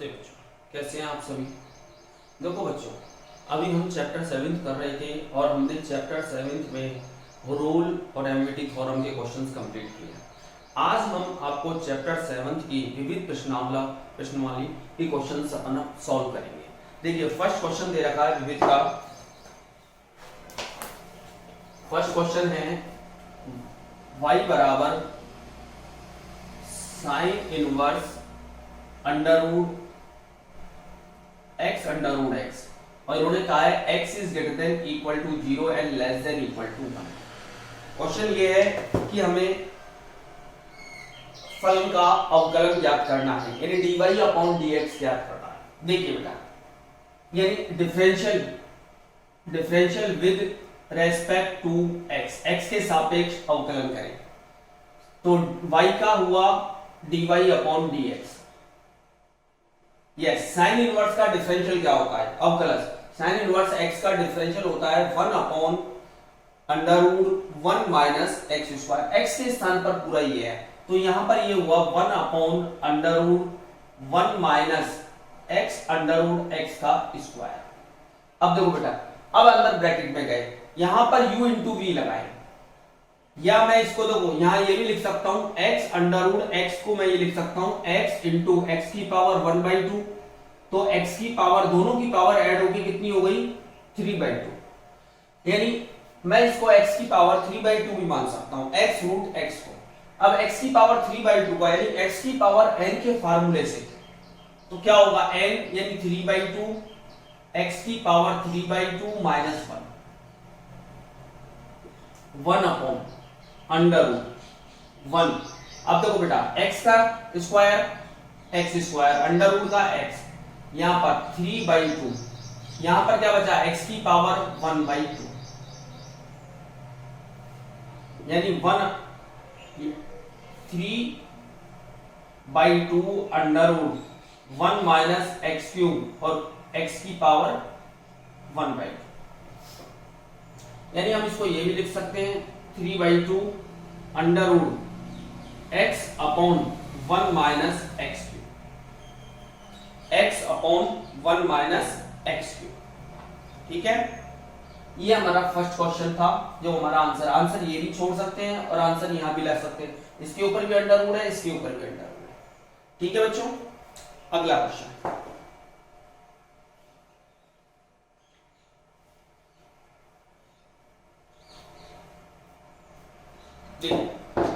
नमस्ते बच्चों, कैसे हैं आप सभी। देखो बच्चों, अभी हम चैप्टर 7 कर रहे थे और हमने चैप्टर 7 में रोल और एमवीटी थ्योरम के क्वेश्चंस कंप्लीट किए। आज हम आपको चैप्टर 7 की विविध प्रश्नावली के क्वेश्चंस अपन सॉल्व करेंगे। देखिए, फर्स्ट क्वेश्चन दे रखा है विविध का। फर्स्ट क्वेश्चन है y बराबर sine inverse under root x under root x, और इन्होंने कहा है x is greater than equal to 0 and less than equal to 1। Question ये है कि हमें फलन का अवकलन ज्ञात करना है, यानी dy अपॉन dx ज्ञात करना है। देखिए बेटा, यानी differential with respect to x के सापेक्ष अवकलन करें तो y का हुआ dy upon dx। Yes, sine inverse का डिफरेंशियल क्या होता है? अवकलज। साइन इनवर्स x का डिफरेंशियल होता है 1 upon under root 1 minus x square. x के स्थान पर पूरा ये है, तो यहां पर ये हुआ 1 upon under root 1 minus x under root x का स्क्वायर। अब देखो बेटा, अब अंदर ब्रैकेट में गए, यहां पर u इंटू वी लगाए, या मैं इसको देखो यहां ये भी लिख सकता हूं x अंडर रूट x को मैं ये लिख सकता हूं x इंटू एक्स की पावर 1/2, तो x की पावर दोनों की पावर ऐड होगी, कितनी हो गई 3/2, यानी मैं इसको x की पावर 3/2 भी मान सकता हूं, x रूट x को। अब x की पावर 3/2 का यानी x की पावर n के फार्मूले से, तो क्या होगा n यानी 3/2, x की power 3/2 minus 1 upon under root 1। अब देखो बेटा, x का square x square under root का x, यहां पर 3/2, यहां पर क्या बचा x की पावर 1/2, यानी 3/2 under root 1 minus x cube और x की पावर 1/2, यानी हम इसको ये भी लिख सकते हैं 3/2 under root x upon 1 minus x cube, x upon 1 minus x cube. ठीक है, ये हमारा फर्स्ट क्वेश्चन था, जो हमारा आंसर ये भी छोड़ सकते हैं और आंसर यहां भी ला सकते हैं, इसके ऊपर भी अंडर रूट है, इसके ऊपर भी अंडर रूट है। ठीक है बच्चों, अगला क्वेश्चन।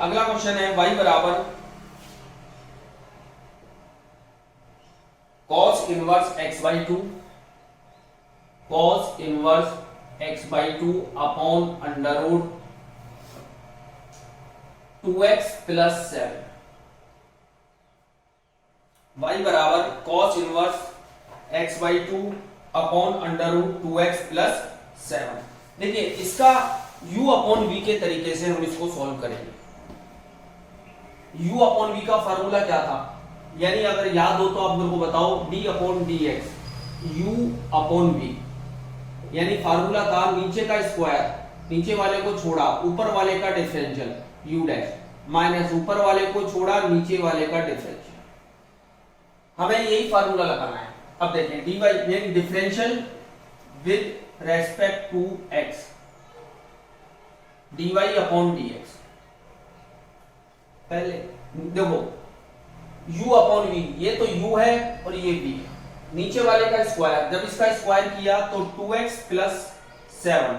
अगला क्वेश्चन है y बराबर cos inverse x/2, cos inverse x/2 upon under root 2x plus 7। y बराबर cos inverse x/2 upon under root 2x plus 7। देखिए, इसका u अपॉन v के तरीके से हम इसको सॉल्व करेंगे। u अपॉन v का फार्मूला क्या था, यानी अगर याद हो तो आप मेरे को बताओ, d upon dx u upon v, यानी फार्मूला था नीचे का स्क्वायर, नीचे वाले को छोड़ा ऊपर वाले का डिफरेंशियल u डैश, माइनस ऊपर वाले को छोड़ा नीचे वाले का डिफरेंशियल। हमें यही फार्मूला लगाना है। अब देखें, dy यानी differential with respect to x, dy upon dx। पहले देखो u अपॉन v, ये तो u है और ये v है, नीचे वाले का स्क्वायर, जब इसका स्क्वायर किया तो 2x प्लस 7,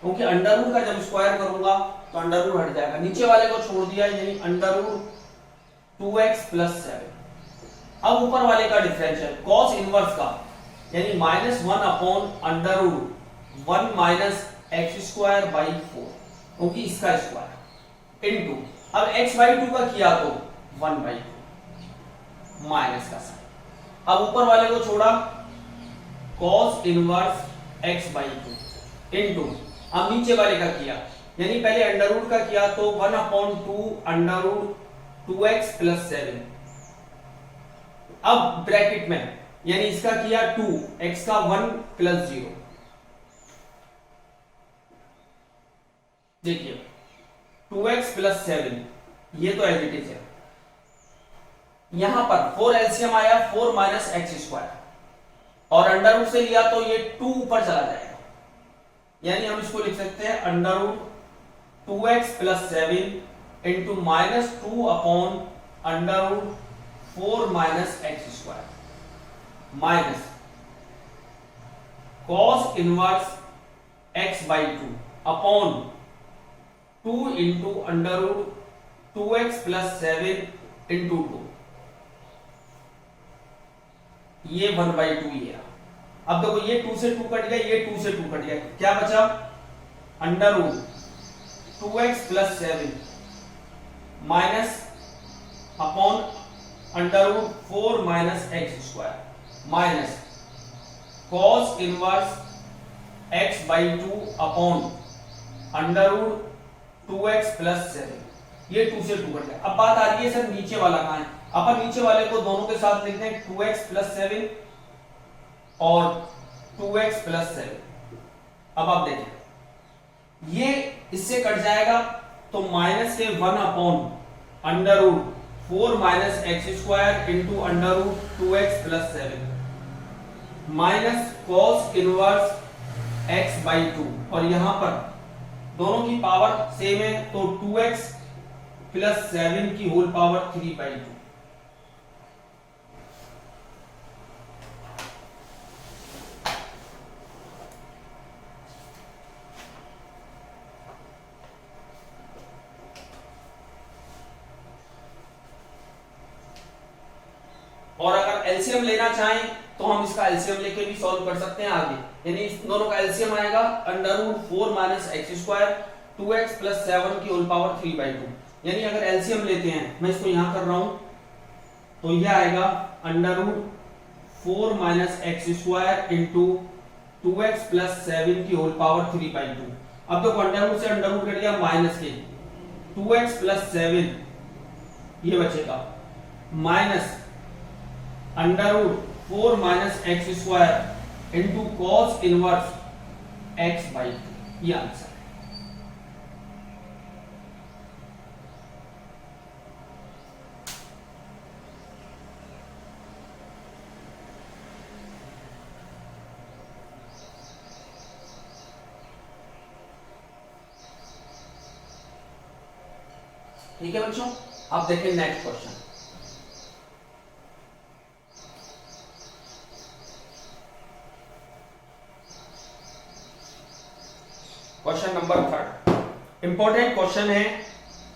क्योंकि अंडर रूट का जब स्क्वायर करूंगा तो अंडर रूट हट जाएगा, नीचे वाले को छोड़ दिया, यानी अंडर रूट 2x प्लस 7। अब ऊपर वाले का डिफरेंशियल cos इनवर्स का, यानी -1 upon under root 1 minus x square by 4, क्योंकि इसका स्क्वायर इनटू, अब x/2 का किया तो 1/2 माइनस का साइन, अब ऊपर वाले को छोड़ा cos इनवर्स x/2 इनटू, अब नीचे वाले का किया, यानी पहले अंडर रूट का किया तो 1/2 अंडर रूट 2x प्लस 7, अब ब्रैकेट में यानी इसका किया 2, x का 1 प्लस 0। देखिए 2x प्लस 7, ये तो एज इट इज है, यहां पर 4 एलसीएम आया 4 माइनस एक्स स्क्वायर और अंडर रूट से लिया तो ये 2 ऊपर चला जाएगा, यानी हम इसको लिख सकते हैं under root 2x plus 7 into minus 2 upon under root 4 minus x square minus cos inverse x by 2 upon 2 into under root 2x plus 7 into 2, ये 1 बाई 2 ये। अब देखो ये 2 से 2 कट गया, ये 2 से 2 कट गया, क्या बचा under root 2x plus 7 minus upon under root 4 minus x square minus cos inverse x by 2 upon under root 2x plus 7, ये 2 से 2 कट गया। अब बात आ रही है सर नीचे वाला कहां है, अपन नीचे वाले को दोनों के साथ लिखते हैं 2x प्लस 7 और 2x प्लस 7। अब आप देखें ये इससे कट जाएगा तो माइनस के 1 upon under root 4 minus x square into under root 2x plus 7 minus cos inverse x by 2, और यहां पर दोनों की पावर सेम है तो 2x प्लस 7 की होल पावर 3 बाई 2। और अगर एलसीएम लेना चाहें तो हम इसका एलसीएम लेके भी सॉल्व कर सकते हैं आगे, यानी इस दोनों का एलसीएम आएगा under root 4 minus x square 2x plus 7 की होल पावर 3 बाई 2, यानी अगर एलसीएम लेते हैं, मैं इसको यहां कर रहा हूं तो यह आएगा under root 4 minus x square into 2x plus 7 की होल पावर 3 बाई 2। अब देखो अंडर रूट से अंडर रूट कट गया, माइनस के 2x प्लस 7 ये बचेगा minus under root 4 minus x square into cos inverse x by 2, ये आंसर है। ठीक है बच्चों, आप देखें next question. Question number 3 important question है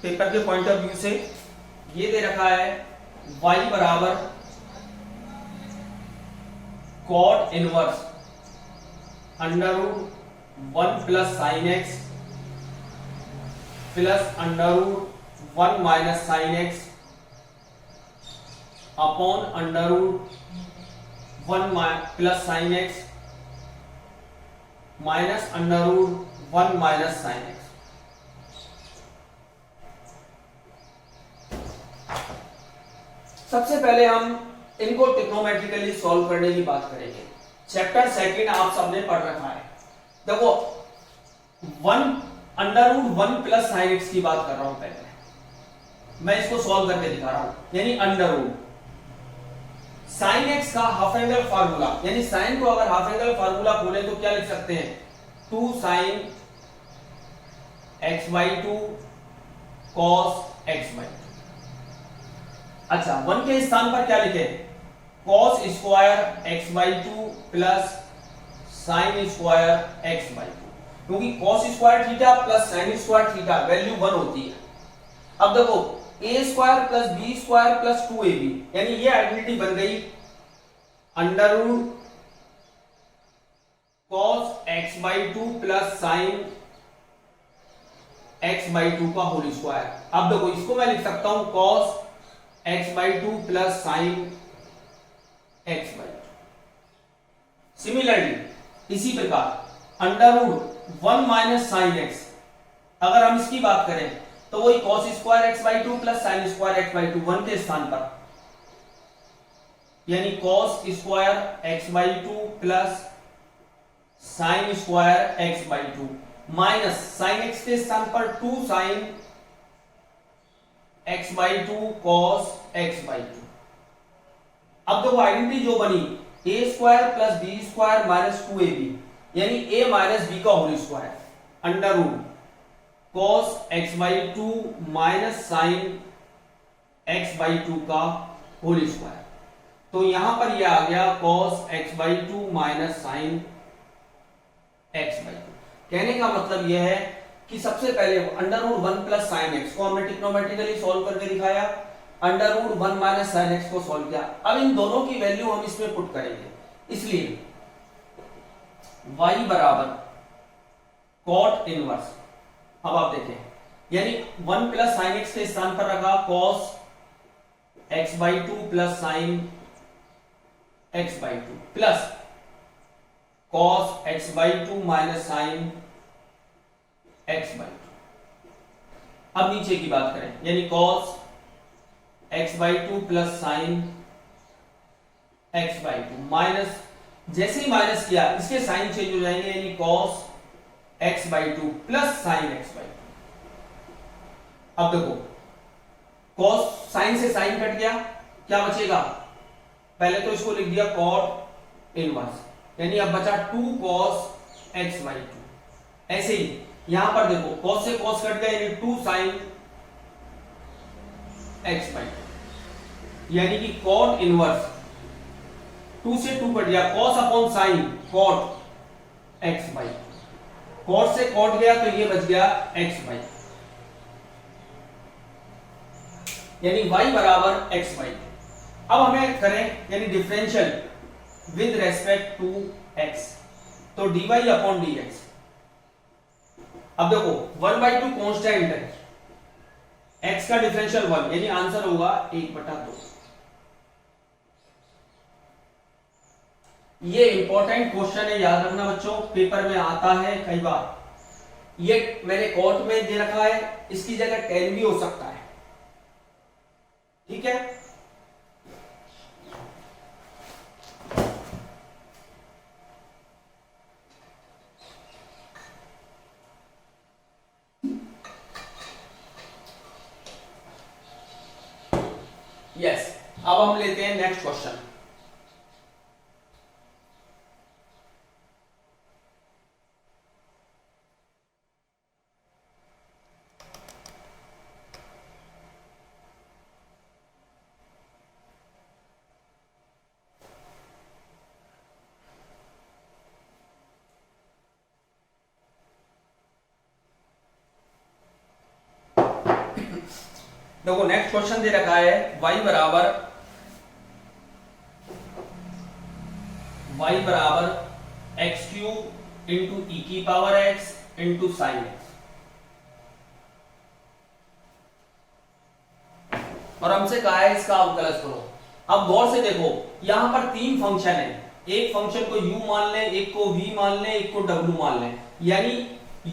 पेपर के पॉइंट ऑफ व्यू से। ये दे रखा है y बराबर cot inverse under root 1 plus sine x plus under root 1 minus sine x upon under root 1 plus sine x minus under root 1 minus sine x. सबसे पहले हम इनको ट्रिग्नोमेट्रिकली सॉल्व करने की बात करेंगे। चैप्टर सेकंड आप सबने पढ़ रखा है। देखो 1 under root 1 plus sine x की बात कर रहा हूं, पहले मैं इसको सॉल्व करके दिखा रहा हूं, यानी अंडर रूट साइन एक्स का हाफ एंगल फार्मूला, यानी साइन को अगर हाफ एंगल फार्मूला खोले तो क्या लिख सकते हैं 2 sine x by 2 cos x by 2। अच्छा 1 के स्थान पर क्या लिखे cos square x by 2 plus sine square x by 2, क्योंकि cos square theta plus sine square theta value 1 होती है। अब देखो a square plus b square plus 2ab, यानी ये आइडेंटिटी बन गई under root cos x by 2 plus sine x by 2 का होल स्क्वायर। अब देखो इसको मैं लिख सकता हूं cos x by 2 plus sine x by 2। Similarly इसी प्रकार under root 1 minus sine x, अगर हम इसकी बात करें तो वही cos square x by 2 plus sine square x by 2 1 के स्थान पर, यानी cos square x by 2 plus sine square x by 2 minus sine x के स्थान पर 2 sine x by 2 cos x by 2। अब देखो आइडेंटिटी जो बनी A square plus B square minus 2ab, यानी a माइनस बी का whole square under root cos x by two minus sine x by two का होल स्क्वायर। तो यहां पर ये आ गया cos x by two minus sine x by two. कहने का मतलब यह है कि सबसे पहले under root one plus sine X को हमने ट्रिग्नोमेट्रिकली सॉल्व करके दिखाया, under root one minus sine X को सॉल्व किया। अब इन दोनों की वैल्यू हम इसमें पुट करेंगे, इसलिए y बराबर कॉट इनवर्स। अब आप देखें, यानी वन प्लस साइन एक्स के स्थान पर रखा cos x by two plus sine x by two plus cos x by two minus sine x by two. अब नीचे की बात करें, यानी cos x by two plus sine x by two minus, जैसे ही माइनस किया इसके साइन चेंज हो जाएंगे, यानी cos x by two plus sine x by two. अब देखो cos साइन से साइन कट गया, क्या बचेगा? पहले तो इसको लिख दिया cot इनवर्स, यानी अब बचा 2 cos x बाई टू। ऐसे ही यहां पर देखो cos से cos कट गया, यानी 2 sin x बाई टू, यानी कि cot इनवर्स 2 से 2 कट गया, cos upon sine cot x by two. cot से cot गया तो ये बच गया x बाई, यानी y बराबर x बाई। अब हमें करें यानी differential with respect to x, तो dy अपॉन dx। अब देखो 1 बाई टू कॉन्स्टेंट है, x का डिफरेंशियल 1, यानी आंसर होगा 1/2। ये इंपॉर्टेंट क्वेश्चन है, याद रखना बच्चों, पेपर में आता है कई बार। ये मैंने कोट में दे रखा है, इसकी जगह 10 भी हो सकता है, ठीक है। यस, अब हम लेते हैं नेक्स्ट क्वेश्चन। देखो नेक्स्ट क्वेश्चन दे रखा है y बराबर एक्स क्यूब इंटू ई की power x into sine x, और हमसे कहा है इसका अवकलज करो। अब गौर से देखो, यहां पर 3 फंक्शन है, एक फंक्शन को u मान लें, एक को v मान लें, एक को w मान लें, यानी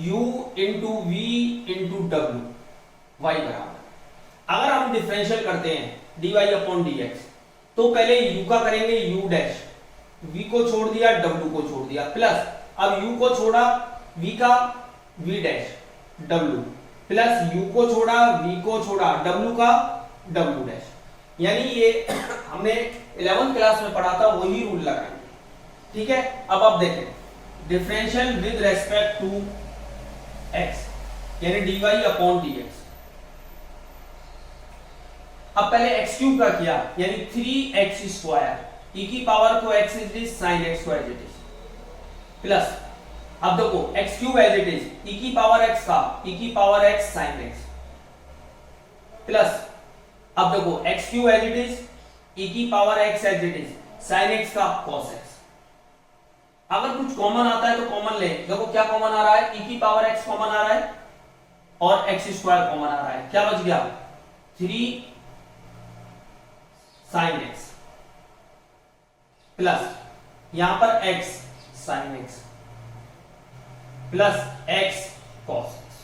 u into v into w y बराबर। अगर हम डिफरेंशियल करते हैं dy अपॉन dx, तो पहले u का करेंगे u डैश, v को छोड़ दिया, w को छोड़ दिया, प्लस अब u को छोड़ा, v का v dash w, plus u को छोड़ा, v को छोड़ा, w का w डैश। यानी ये हमने 11th क्लास में पढ़ा था, वही रूल लगाएंगे, ठीक है। अब आप देखें differential with respect to x, यानी dy अपॉन dx। अब पहले x क्यूब का किया, यानी 3x स्क्वायर, e की पावर को x is is sin x को एज इट इज, प्लस अब देखो x cube as it is, e की पावर x का e की power x sin x, plus अब देखो x cube as it is, e की power x as it is, sin x का cos x। अगर कुछ कॉमन आता है तो कॉमन ले, देखो क्या कॉमन आ रहा है, e की पावर x कॉमन आ रहा है और x स्क्वायर कॉमन आ रहा है, क्या बच गया 3 sin x, प्लस यहां पर x sin x plus x cos x।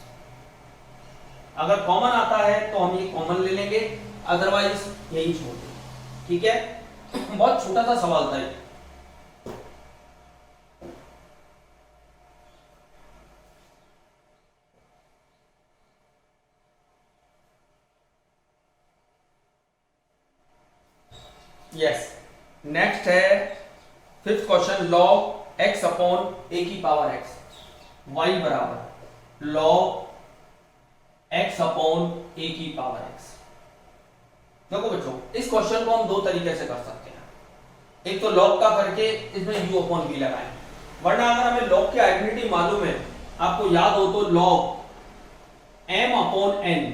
अगर कॉमन आता है तो हम ये कॉमन ले लेंगे, अदरवाइज यही छोड़ देंगे, ठीक है। बहुत छोटा सा सवाल था ये। यस, नेक्स्ट है fifth question, log x upon a की पावर x, y बराबर log x अपॉन a की पावर x। देखो बच्चों, इस क्वेश्चन को हम दो तरीके से कर सकते हैं। एक तो log का करके इसमें u अपॉन v लगाएं, वरना अगर हमें log की आइडेंटिटी मालूम है, आपको याद हो तो log m अपॉन n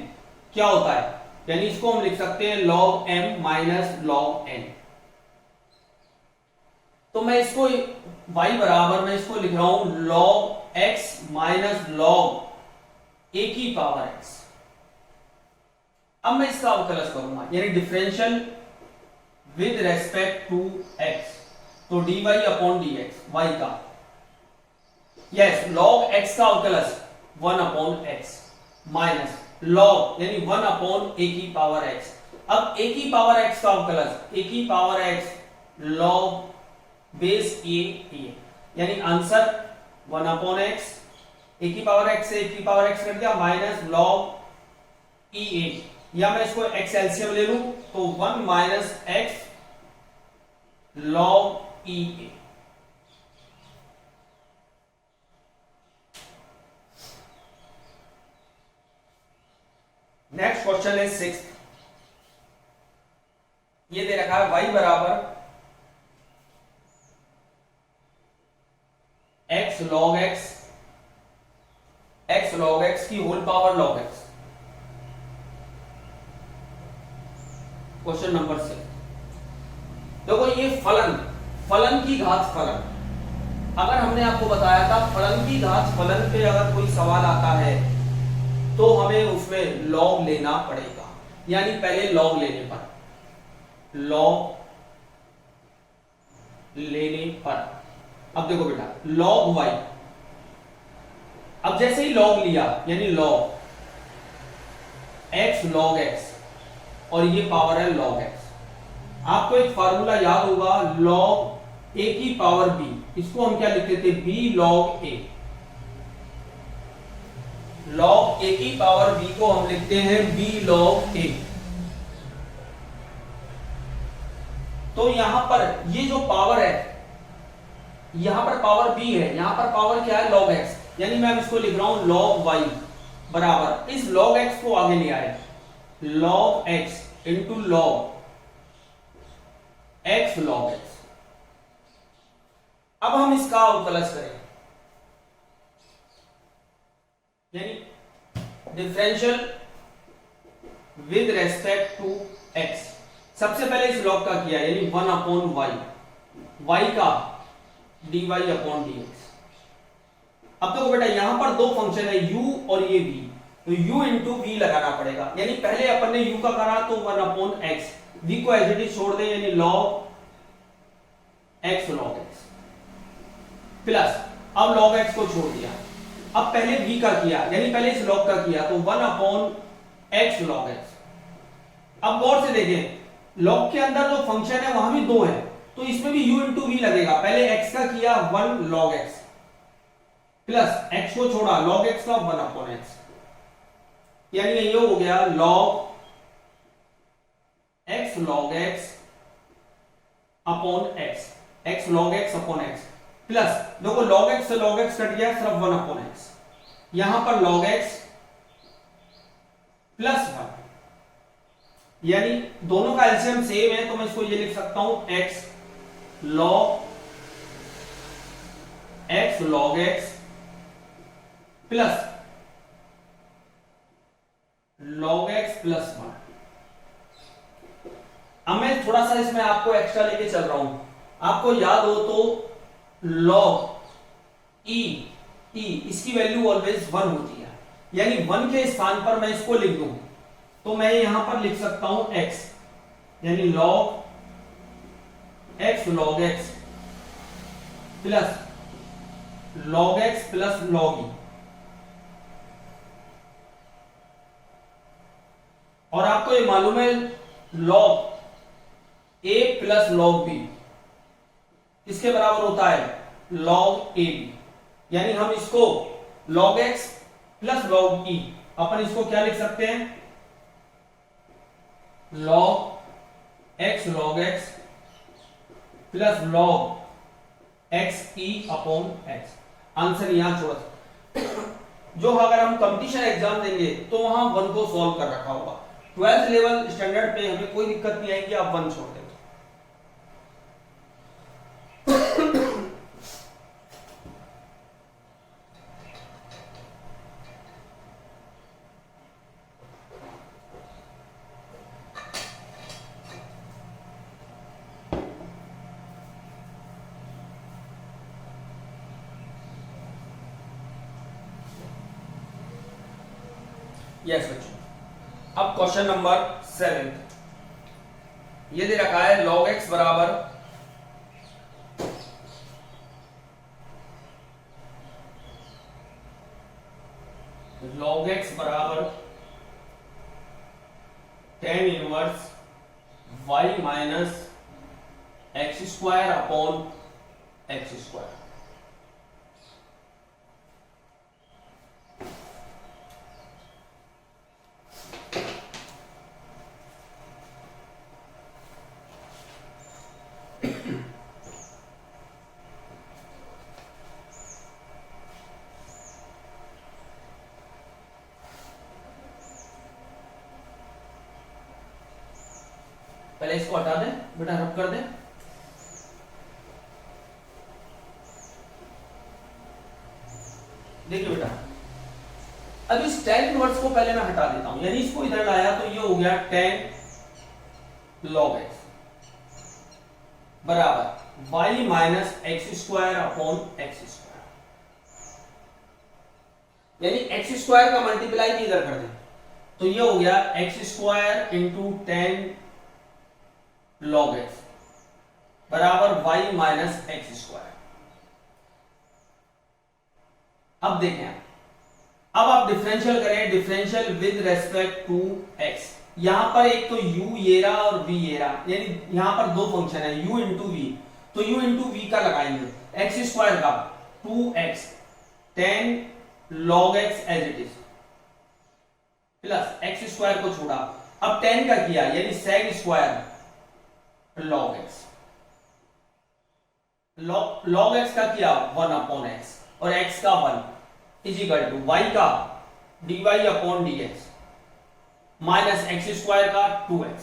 क्या होता है, यानी इसको हम लिख सकते हैं log m minus log n। तो मैं इसको y बराबर मैं इसको लिख रहा हूं log x minus log a की पावर x। अब मैं इसका अवकलज करूंगा, यानी differential with respect to x, तो dy अपॉन dx y का, यस log x का अवकलज 1 अपॉन x माइनस log यानी 1 अपॉन a की पावर x। अब a की पावर x का अवकलज a की power x log base a, यानी आंसर 1 अपॉन x, a की पावर x से a की पावर x कर दिया, माइनस log e a, या मैं इसको x एलसीएम ले लूं तो 1 minus x log e a। Next question है सिक्स्थ, ये दे रखा है y बराबर x log x की whole power log x। Question number 6, देखो ये फलन की घात फलन, अगर हमने आपको बताया था फलन की घात फलन पे अगर कोई सवाल आता है तो हमें उसमें log लेना पड़ेगा, यानी पहले log लेने पर अब देखो बेटा log y, अब जैसे ही log लिया यानी log x log x और ये पावर है log x। आपको एक फार्मूला याद होगा log a की पावर b, इसको हम क्या लिखते थे b log a। log a की पावर b को हम लिखते हैं b log a। तो यहां पर ये जो पावर है, यहां पर पावर b है, यहां पर पावर क्या है log x, यानी मैं इसको लिख रहा हूं log y बराबर इस log x को आगे ले आए log x into log x log x। अब हम इसका अवकलज करें, यानी differential with respect to x। सबसे पहले इस log का किया, यानी 1 अपॉन y का dy अपॉन dx। अब देखो बेटा यहां पर दो फंक्शन है u और ये v, तो u इंटू v लगाना पड़ेगा, यानी पहले अपन ने u का करा तो 1 अपॉन x, v को एज इट इज छोड़ दें यानी log x log x plus अब log x को छोड़ दिया, अब पहले v का किया यानी पहले इस log का किया तो 1 अपॉन x log x। अब गौर से देखें log के अंदर जो फंक्शन है वहां भी दो है, तो इसमें भी u इंटू v लगेगा। पहले x का किया 1 log x प्लस x को छोड़ा log x का 1 अपॉन x, यानी ये हो गया log x log x upon x log x upon x plus देखो log x से log x कट गया, सिर्फ 1 अपॉन x, यहां पर log x प्लस 1, यानी दोनों का एलसीएम सेम है, तो मैं इसको ये लिख सकता हूं x log x plus log x plus 1। अब मैं थोड़ा सा इसमें आपको एक्स्ट्रा लेके चल रहा हूं, आपको याद हो तो log e इसकी वैल्यू ऑलवेज 1 होती है, यानी 1 के स्थान पर मैं इसको लिख दूं तो मैं यहां पर लिख सकता हूं x, यानी log x log x plus log x plus log e। और आपको ये मालूम है log a plus log b इसके बराबर होता है log ab, यानी हम इसको log x plus log e अपन इसको क्या लिख सकते हैं log x plus log x ई अपॉन एक्स। आंसर यहां छोड़ जो अगर हम कंपटीशन एग्जाम देंगे तो वहां 1 को सॉल्व कर रखा होगा। 12th लेवल स्टैंडर्ड पे हमें कोई दिक्कत नहीं आएगी, आप 1 छोड़ देंगे। यस बच्चों, अब क्वेश्चन नंबर 7 ये दे रखा है log x बराबर tan inverse y minus x square upon x square. पहले इसको हटा दें बेटा, रब कर दें। देखिए बेटा, अब इस tan इनवर्स को पहले मैं हटा देता हूं, यानी इसको इधर लाया तो ये हो गया tan log x बराबर y minus x square upon x square, यानी एक्स स्क्वायर का मल्टीप्लाई भी इधर कर दें तो ये हो गया x square into tan log x बराबर y माइनस एक्स स्क्वायर। अब देखें, अब आप डिफरेंशियल करें, differential with respect to x। यहां पर एक तो u ये रहा और v ये रहा, यानी यहां पर दो फंक्शन है u इंटू v, तो u इंटू v का लगाएंगे एक्स स्क्वायर का 2x tan log x as it is plus x square को छोड़ा, अब tan का किया यानी sec square log x, log x का किया 1 अपॉन x और x का 1 इज इक्वल टू y का dy upon dx minus x square का 2x।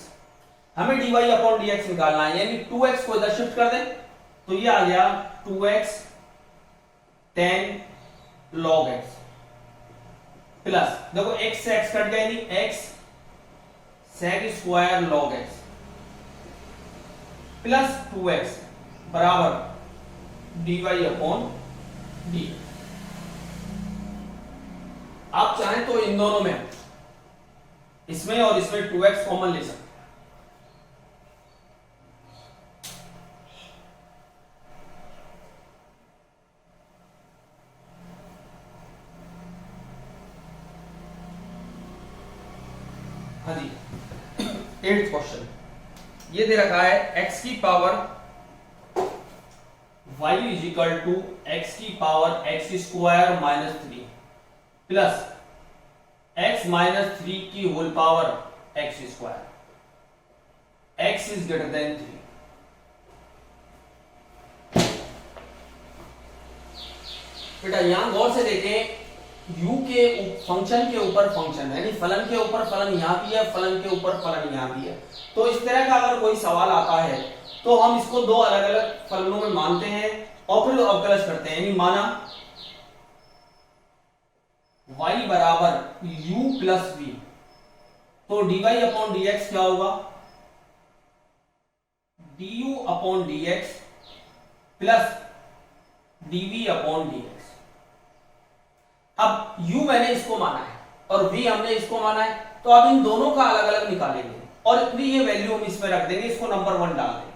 हमें dy अपॉन dx निकालना है, यानी 2x को इधर शिफ्ट कर दें तो ये आ गया 2x tan log x plus देखो x से x कट गया, यानी x sec square log x plus 2x बराबर dy अपॉन डी। आप चाहें तो इन दोनों में, इसमें और इसमें 2x कॉमन ले सकते हैं। हाँ जी, 8th क्वेश्चन ये दे रखा है x की power y is equal to X की power X square minus 3 plus x minus 3 की whole power X square, x is greater than 3। बेटा यहां गौर से देखें, u के फंक्शन के ऊपर फंक्शन है, यानी फलन के ऊपर फलन यहां भी है, फलन के ऊपर फलन यहां भी है। तो इस तरह का अगर कोई सवाल आता है तो हम इसको दो अलग अलग फलनों में मानते हैं और फिर अवकलज करते हैं, यानी माना y बराबर u प्लस v, तो dy अपॉन dx क्या होगा, du upon dx plus dv upon dx। अब u मैंने इसको माना है और v हमने इसको माना है, तो अब इन दोनों का अलग अलग निकालेंगे और इतनी ये वैल्यू हम इसमें रख देंगे, इसको नंबर 1 डाल देंगे।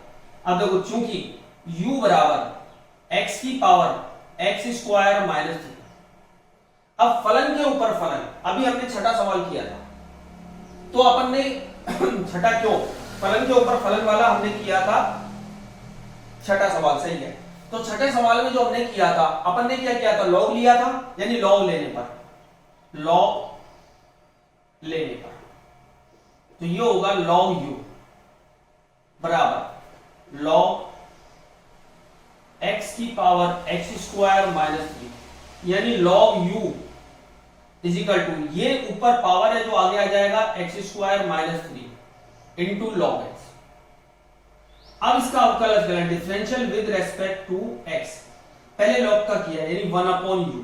अब देखो चूंकि u बराबर x की पावर एक्स स्क्वायर माइनस 3, अब फलन के ऊपर फलन, अभी हमने छठा सवाल किया था तो अपन ने छठा क्यों, फलन के ऊपर फलन वाला हमने किया था छठा सवाल, सही है। तो छठे सवाल में जो हमने किया था, अपन ने क्या किया था, लॉग लिया था, यानी लॉग लेने पर तो ये होगा log u बराबर log x की पावर x स्क्वायर माइनस 3, यानी log u is equal to, ये ऊपर पावर है जो आगे आ जाएगा x square minus 3 into log x। अब इसका अवकलज करें, differential with respect to x। पहले लॉग का किया यानी 1 अपॉन u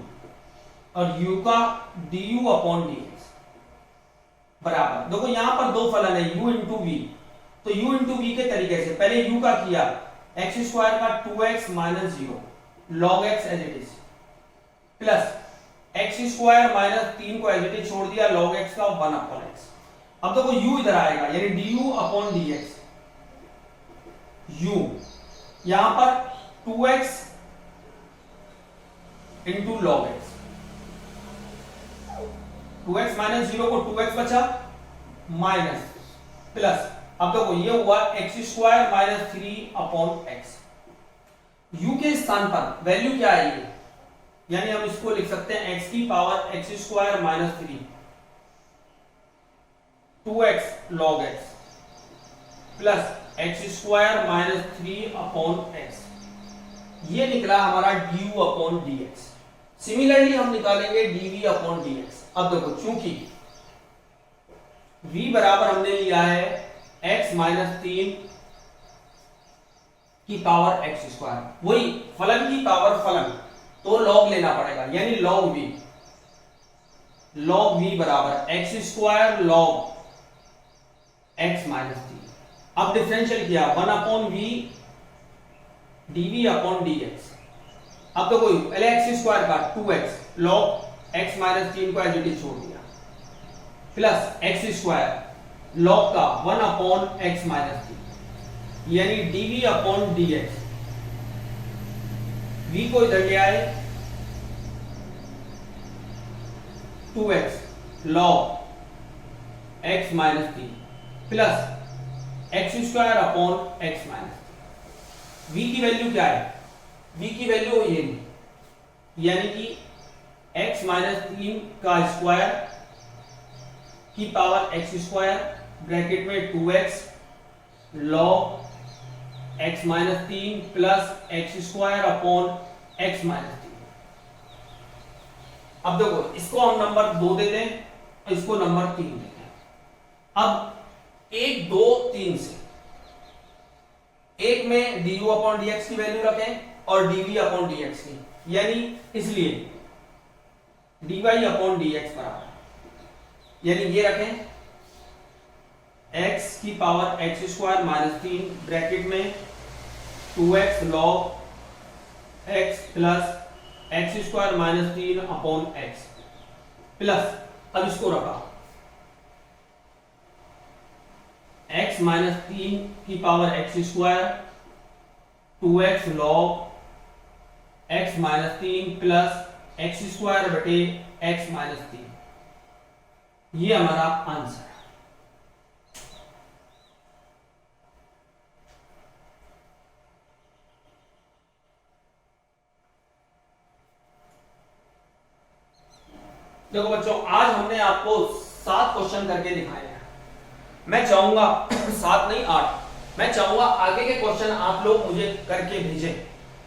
और u का du अपॉन dx बराबर, देखो यहां पर दो फलन है u इंटू v, तो u इंटू v के तरीके से पहले u का किया x स्क्वायर का 2x minus 0 log x as it is, plus x square minus 3 को एज इट इज छोड़ दिया log x का 1 अपॉन x। अब देखो u इधर आएगा यानी du अपॉन dx, u यहां पर 2x into log x, 2x minus 0 को 2x बचा माइनस प्लस, अब देखो ये हुआ x square minus 3 upon x। u के स्थान पर वैल्यू क्या है ये, यानी हम इसको लिख सकते हैं x की power x square minus 3 2x log x plus x square minus 3 upon x, ये निकला हमारा du अपॉन dx। सिमिलरली हम निकालेंगे dv अपॉन dx। अब देखो चूंकि v बराबर हमने लिया है x माइनस 3 की पावर x स्क्वायर, वही फलन की पावर फलन, तो log लेना पड़ेगा यानी log v बराबर x square log x minus 3। अब डिफरेंशियल किया 1 upon v dv upon dx। अब तो कोई पहले x स्क्वायर का 2x log x माइनस 3 को एज इट इज छोड़ दिया, प्लस x स्क्वायर log का 1 अपॉन x माइनस 3 यानी dv अपॉन dx। v को इधर ले आए 2x log x minus 3 plus x square upon x minus 3। v की वैल्यू क्या है, v की वैल्यू ये यानी कि x माइनस 3 का स्क्वायर की पावर x स्क्वायर ब्रैकेट में 2x log x minus 3 plus x square upon x minus 3। अब देखो इसको हम नंबर 2 दे दें, इसको नंबर 3 दे दें। अब 1 2 3 से एक में du अपॉन dx की वैल्यू रखें और dv अपॉन dx की, यानी इसलिए dy अपॉन dx बराबर, यानी ये रखें x की power x square minus 3 bracket में 2x log x plus x square minus 3 upon x plus, अब इसको रखा x माइनस 3 की power x square 2x log x minus 3 plus x square बटे x माइनस 3, ये हमारा आंसर है। देखो बच्चों, आज हमने आपको 7 क्वेश्चन करके दिखाए हैं। मैं चाहूंगा 7 नहीं 8, मैं चाहूंगा आगे के क्वेश्चन आप लोग मुझे करके भेजें।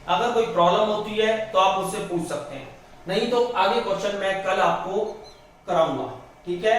अगर कोई प्रॉब्लम होती है तो आप मुझसे पूछ सकते हैं, नहीं तो आगे क्वेश्चन मैं कल आपको कराऊंगा, ठीक है।